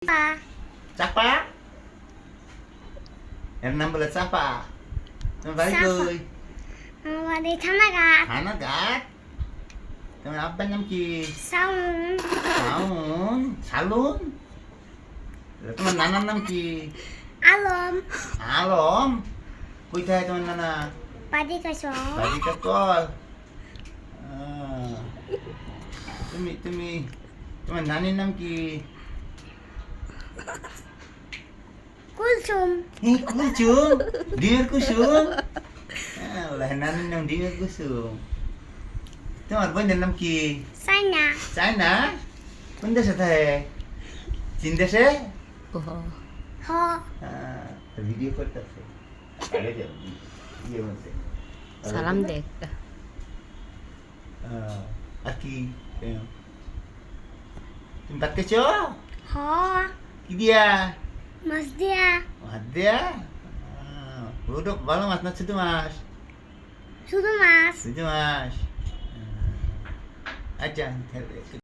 চাপা চাপা এর নাম বলে চাপা তোমার বাড়ি চাপা। কই আমার বাড়ি থানাঘাট থানা ঘাট তোমার আব্বার নাম কি সাউন শাওন শালুন তোমার নানার নাম কি আলম আলম কোথায় তোমার নানা বাড়ি কাছ বাড়িটা কল তুমি তুমি তোমার নানির নাম কি কুলসুম কুসুম ডিমের কুসুম ওলা নানির নাম ডিমের কুসুম তোমার বোনের নাম কি সাইনা চায়না কোন দেশে থাকে চীন দেশে হ ভিডিও করতেছে সালাম দে আর কি তুমি ভাত খেয়েছো হ কি দিয়া মাছ দিয়া ভাত দিয়া পুরোটা ভালো মাছ না ছোট মাছ শুধু মাছ ছোট মাছ আচ্ছা একটু